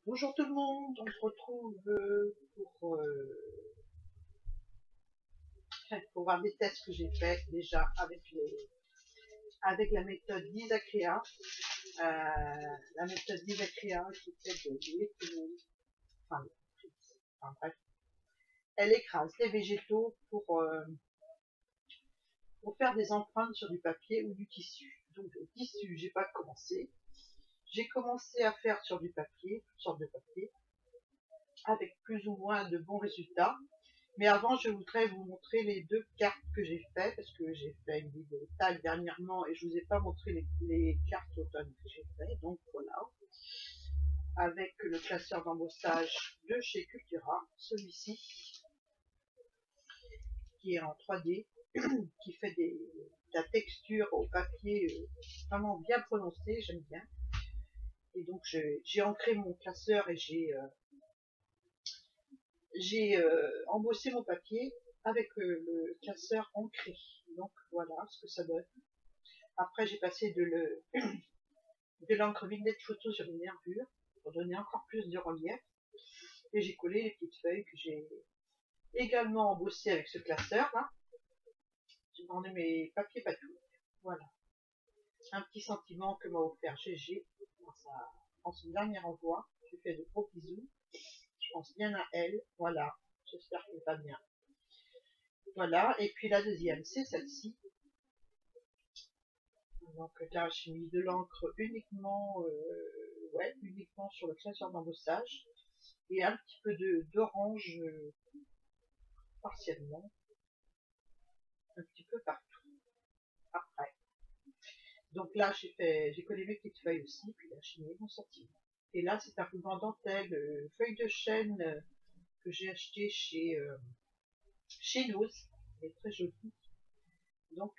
Bonjour tout le monde, on se retrouve pour voir des tests que j'ai faits déjà avec la méthode d'Isacrea. La méthode d'Isacrea qui fait de l'économie, enfin bref, elle écrase les végétaux pour faire des empreintes sur du papier ou du tissu. Donc le tissu, j'ai pas commencé. J'ai commencé à faire sur du papier, toutes sortes de papier, avec plus ou moins de bons résultats. Mais avant, je voudrais vous montrer les deux cartes que j'ai fait, parce que j'ai fait une vidéo tag dernièrement et je vous ai pas montré les cartes automne que j'ai fait. Donc voilà, avec le classeur d'embossage de chez Cultura, celui-ci, qui est en 3D, qui fait de la texture au papier vraiment bien prononcée, j'aime bien. Et donc j'ai ancré mon classeur et j'ai embossé mon papier avec le classeur ancré. Donc voilà ce que ça donne. Après j'ai passé de l'encre vintage photo sur une nervure pour donner encore plus de relief. Et j'ai collé les petites feuilles que j'ai également embossées avec ce classeur là. J'ai vendu mes papiers patous. Voilà. Un petit sentiment que m'a offert GG en son dernier envoi. Je lui fais de gros bisous. Je pense bien à elle. Voilà. J'espère qu'elle va bien. Voilà. Et puis la deuxième, c'est celle-ci. Donc là, j'ai mis de l'encre uniquement sur le classeur d'embossage et un petit peu d'orange partiellement, un petit peu partout. Après. Donc là, j'ai collé mes petites feuilles aussi, puis là, j'ai mis mon sentiment. Et là, c'est un ruban dentelle, feuille de chêne que j'ai acheté chez Lowe's. Elle est très jolie. Donc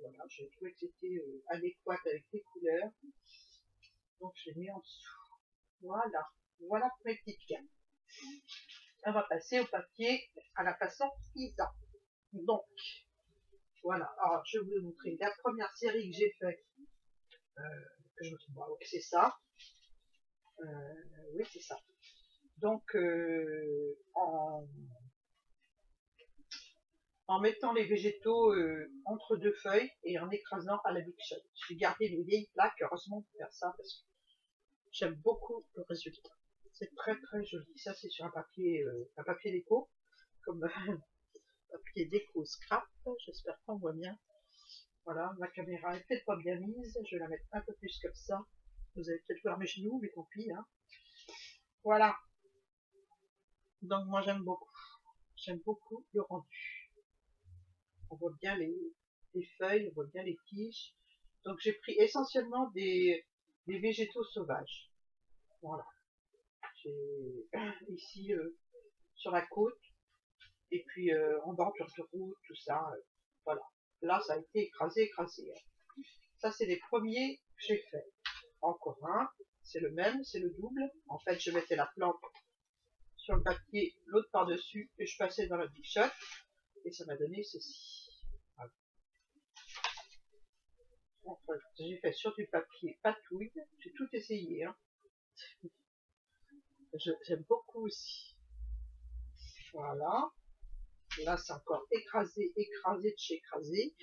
voilà, j'ai trouvé que c'était adéquat avec les couleurs. Donc je l'ai mis en dessous. Voilà. Voilà pour mes petites cartes. On va passer au papier à la façon Isa. Donc, voilà. Alors, je vais vous montrer la première série que j'ai faite. Que je me trouve, oui, c'est ça. Oui, c'est ça. Donc, en mettant les végétaux entre deux feuilles et en écrasant à la Big Shot. J'ai gardé les vieilles plaques, heureusement pour faire ça, parce que j'aime beaucoup le résultat. C'est très très joli. Ça, c'est sur un papier déco, comme papier déco scrap. J'espère qu'on voit bien. Voilà, ma caméra est peut-être pas bien mise. Je vais la mettre un peu plus comme ça. Vous allez peut-être voir mes genoux, mais tant pis. Hein. Voilà. Donc moi j'aime beaucoup. J'aime beaucoup le rendu. On voit bien les feuilles, on voit bien les tiges. Donc j'ai pris essentiellement des végétaux sauvages. Voilà. J'ai ici sur la côte et puis en bordure de route, tout ça. Voilà. Là ça a été écrasé. Hein. Ça c'est les premiers que j'ai fait. Encore un, c'est le même, c'est le double. En fait, je mettais la plante sur le papier, l'autre par-dessus, et je passais dans la Big Shot, et ça m'a donné ceci. Voilà. Enfin, j'ai fait sur du papier patouille, j'ai tout essayé. Hein. J'aime beaucoup aussi. Voilà. Et là, c'est encore écrasé de chez écrasé.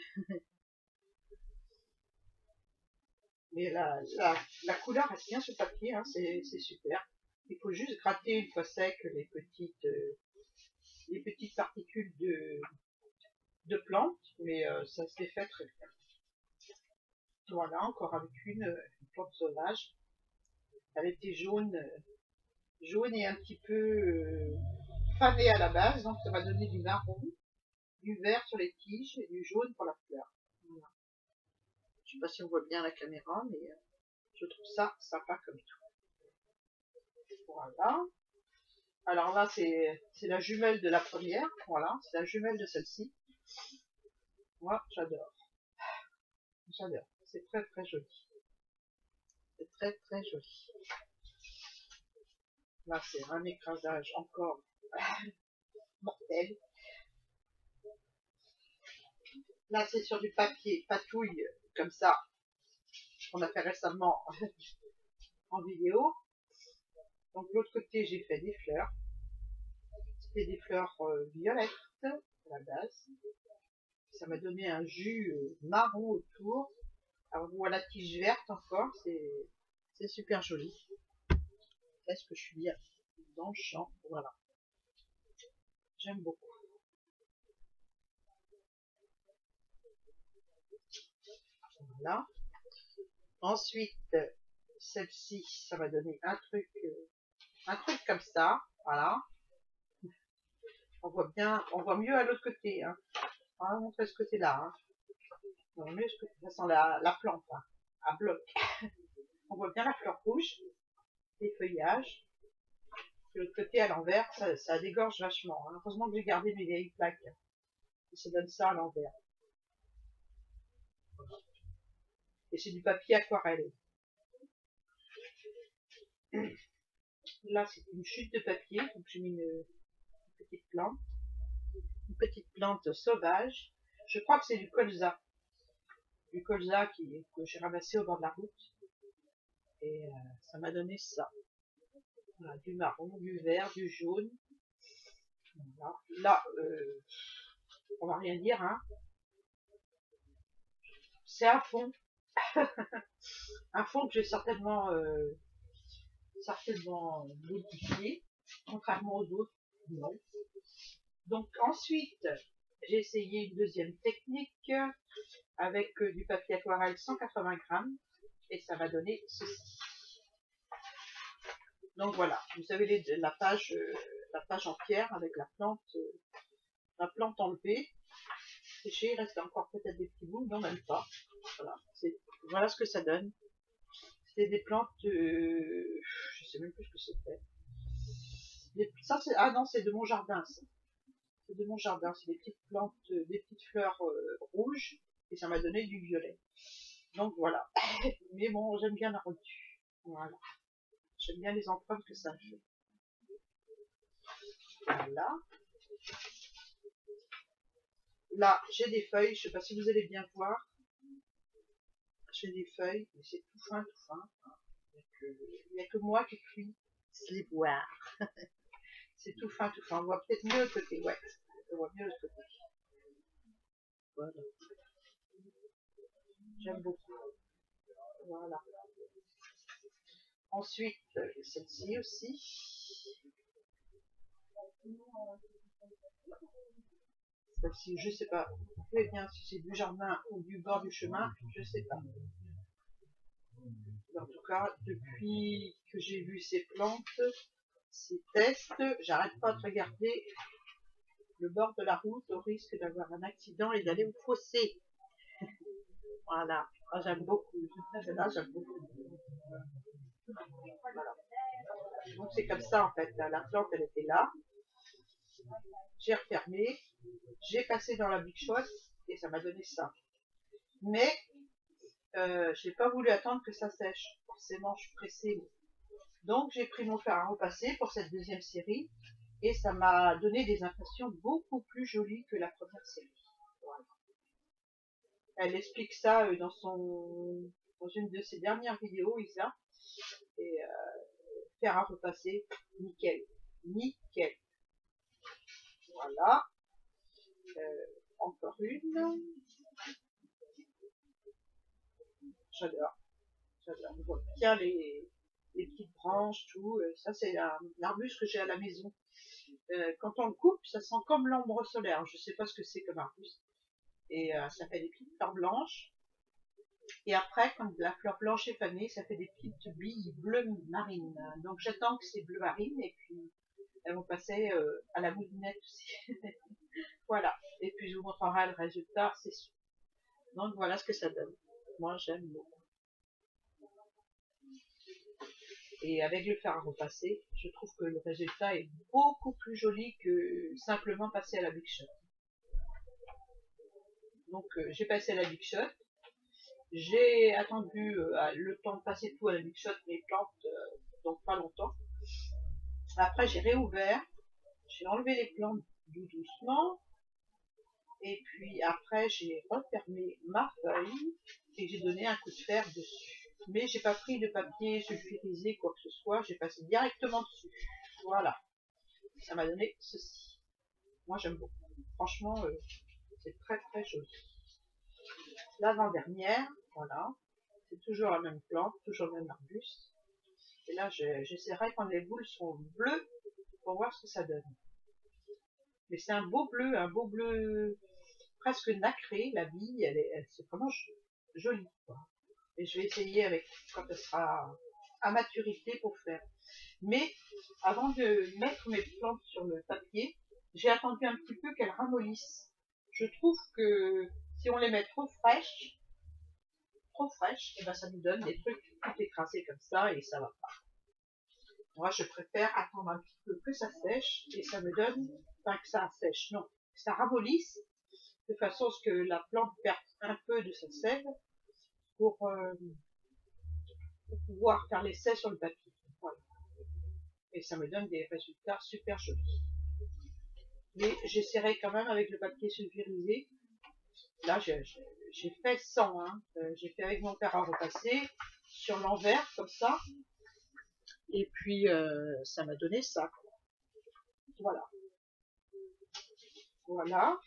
Mais la couleur reste bien sur le papier, hein, c'est super. Il faut juste gratter une fois sec les petites particules de plantes, mais ça se défait très bien. Voilà, encore avec une plante sauvage. Elle était jaune et un petit peu fanée à la base, donc ça va donner du marron, du vert sur les tiges et du jaune pour la fleur. Voilà. Je ne sais pas si on voit bien la caméra, mais je trouve ça sympa comme tout. Voilà. Alors là, c'est la jumelle de la première. Voilà, c'est la jumelle de celle-ci. Moi, j'adore. J'adore. C'est très très joli. C'est très très joli. Là, c'est un écrasage encore mortel. Là, c'est sur du papier patouille, comme ça, qu'on a fait récemment en vidéo. Donc de l'autre côté, j'ai fait des fleurs. C'était des fleurs violettes à la base. Ça m'a donné un jus marron autour. Alors voilà, la tige verte encore, c'est super joli. Est-ce que je suis bien dans le champ? Voilà, j'aime beaucoup. Voilà. Ensuite, celle-ci, ça va donner un truc comme ça. Voilà. On voit bien, on voit mieux à l'autre côté. Hein. On va montrer ce côté-là. Hein. On voit mieux ce côté. Ça sent la plante, hein, à bloc. On voit bien la fleur rouge, les feuillages. De l'autre côté, à l'envers, ça dégorge vachement. Hein. Heureusement que j'ai gardé mes vieilles plaques. Et ça donne ça à l'envers. Et c'est du papier aquarelle. Là, c'est une chute de papier. Donc, j'ai mis une petite plante. Une petite plante sauvage. Je crois que c'est du colza. Du colza que j'ai ramassé au bord de la route. Et ça m'a donné ça. Voilà, du marron, du vert, du jaune. Voilà. Là, on va rien dire. Hein. C'est un fond. Un fond que j'ai certainement modifié, contrairement aux autres. Non. Donc ensuite, j'ai essayé une deuxième technique avec du papier aquarelle 180 grammes et ça va donner ceci. Donc voilà, vous avez la page en pierre avec la plante enlevée. Séchée, il reste encore peut-être des petits bouts, non même pas. Voilà ce que ça donne. C'était des plantes, je sais même plus ce que c'était. Ah non, c'est de mon jardin. C'est de mon jardin, c'est des petites plantes, des petites fleurs rouges et ça m'a donné du violet. Donc voilà. Mais bon, j'aime bien la rendu. Voilà. J'aime bien les empreintes que ça fait. Voilà. Là, j'ai des feuilles, je sais pas si vous allez bien voir. J'ai des feuilles, mais c'est tout fin, tout fin. Il n'y a que moi qui puis les voir. C'est tout fin, tout fin. On voit peut-être mieux le côté, ouais. On voit mieux le côté. Voilà. J'aime beaucoup. Voilà. Ensuite, celle-ci aussi. Celle-ci, je sais pas. Vous pouvez bien si c'est du jardin ou du bord du chemin, je sais pas. En tout cas, depuis que j'ai vu ces plantes, ces tests, j'arrête pas de regarder le bord de la route au risque d'avoir un accident et d'aller au fossé. Voilà. Ah, j'aime beaucoup. Là, j'aime beaucoup. Voilà. Donc c'est comme ça en fait. La plante, elle était là. J'ai refermé. J'ai passé dans la Big Shot et ça m'a donné ça. Mais je n'ai pas voulu attendre que ça sèche. Forcément, je suis pressée. Donc j'ai pris mon fer à repasser pour cette deuxième série et ça m'a donné des impressions beaucoup plus jolies que la première série. Voilà. Elle explique ça dans une de ses dernières vidéos, Isa. Et fer à repasser, nickel. Nickel. Voilà. Encore une. J'adore. J'adore. On voit bien les petites branches, tout. Ça, c'est l'arbuste que j'ai à la maison. Quand on le coupe, ça sent comme l'ombre solaire. Je sais pas ce que c'est comme arbuste. Et ça fait des petites fleurs blanches. Et après, quand la fleur blanche est fanée, ça fait des petites billes bleues marines. Donc j'attends que c'est bleu marine et puis elles vont passer à la moulinette aussi. Voilà. Et puis je vous montrerai le résultat, c'est sûr. Donc voilà ce que ça donne. Moi j'aime beaucoup. Et avec le fer à repasser, je trouve que le résultat est beaucoup plus joli que simplement passer à la Big Shot. Donc j'ai passé à la Big Shot. J'ai attendu le temps de passer tout à la Big Shot, mes plantes, donc pas longtemps. Après j'ai réouvert, j'ai enlevé les plantes doucement. Et puis après j'ai refermé ma feuille et j'ai donné un coup de fer dessus. Mais j'ai pas pris de papier sulfurisé, quoi que ce soit, j'ai passé directement dessus. Voilà, ça m'a donné ceci. Moi j'aime beaucoup. Franchement, c'est très très joli. L'avant-dernière, voilà. C'est toujours la même plante, toujours le même arbuste. Et là, j'essaierai quand les boules sont bleues pour voir ce que ça donne. Mais c'est un beau bleu presque nacré. La bille, c'est vraiment joli, quoi. Et je vais essayer avec quand elle sera à maturité pour faire. Mais avant de mettre mes plantes sur le papier, j'ai attendu un petit peu qu'elles ramollissent. Je trouve que si on les met trop fraîches, et ben ça nous donne des trucs tout écrasés comme ça et ça va pas. Moi, je préfère attendre un petit peu que ça sèche et ça me donne, enfin que ça sèche, non, que ça ramollisse de façon à ce que la plante perde un peu de sa sève pour pouvoir faire l'essai sur le papier. Voilà. Et ça me donne des résultats super jolis. Mais j'essaierai quand même avec le papier sulfurisé. Là, j'ai fait 100, hein. J'ai fait avec mon père à repasser sur l'envers comme ça. Et puis, ça m'a donné ça. Voilà. Voilà.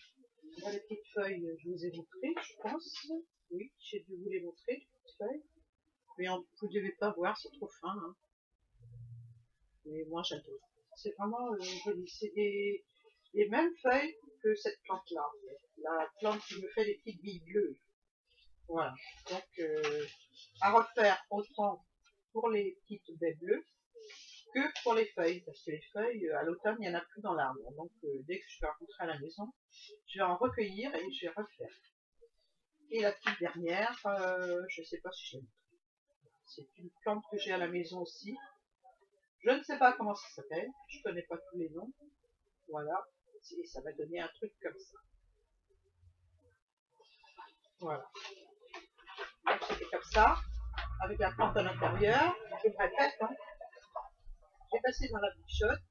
Là, les petites feuilles, je vous ai montré, je pense. Oui, j'ai dû vous les montrer, les petites feuilles. Mais vous ne devez pas voir, c'est trop fin. Hein. Mais moi, j'adore. C'est vraiment joli. C'est les mêmes feuilles que cette plante-là. La plante qui me fait des petites billes bleues. Voilà. Donc, à refaire autant pour les petites baies bleues que pour les feuilles. Parce que les feuilles, à l'automne, il n'y en a plus dans l'arbre. Donc, dès que je vais rentrer à la maison, je vais en recueillir et je vais refaire. Et la petite dernière, je ne sais pas si je l'aime. C'est une plante que j'ai à la maison aussi. Je ne sais pas comment ça s'appelle. Je ne connais pas tous les noms. Voilà. Et ça va donner un truc comme ça. Voilà. Donc c'était comme ça, avec la plante à l'intérieur. Je me répète, hein. J'ai passé dans la bichotte.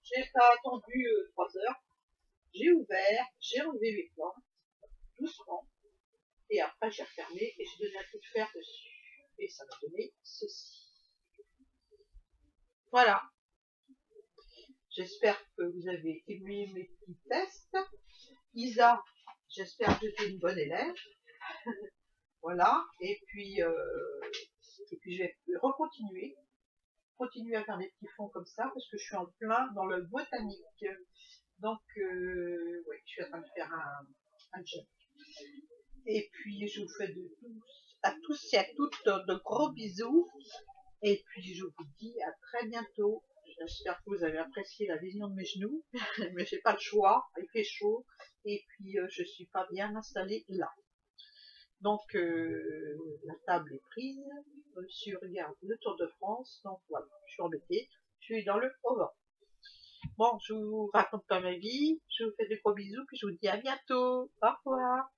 J'ai pas attendu 3 heures. J'ai ouvert, j'ai enlevé les plantes, doucement. Et après j'ai refermé et j'ai donné un coup de fer dessus. Et ça m'a donné ceci. Voilà. J'espère que vous avez aimé mes petits tests. Isa, j'espère que tu es une bonne élève. Voilà. Et puis je vais continuer à faire des petits fonds comme ça parce que je suis en plein dans le botanique. Donc, ouais, je suis en train de faire un job. Et puis, je vous fais à tous et à toutes de gros bisous. Et puis, je vous dis à très bientôt. J'espère que vous avez apprécié la vision de mes genoux. Mais j'ai pas le choix. Il fait chaud. Et puis, je suis pas bien installée là. Donc, la table est prise. Je regarde le Tour de France. Donc, voilà, je suis embêtée. Je suis dans le haut-vent. Bon, je vous raconte pas ma vie. Je vous fais des gros bisous. Puis, je vous dis à bientôt. Au revoir.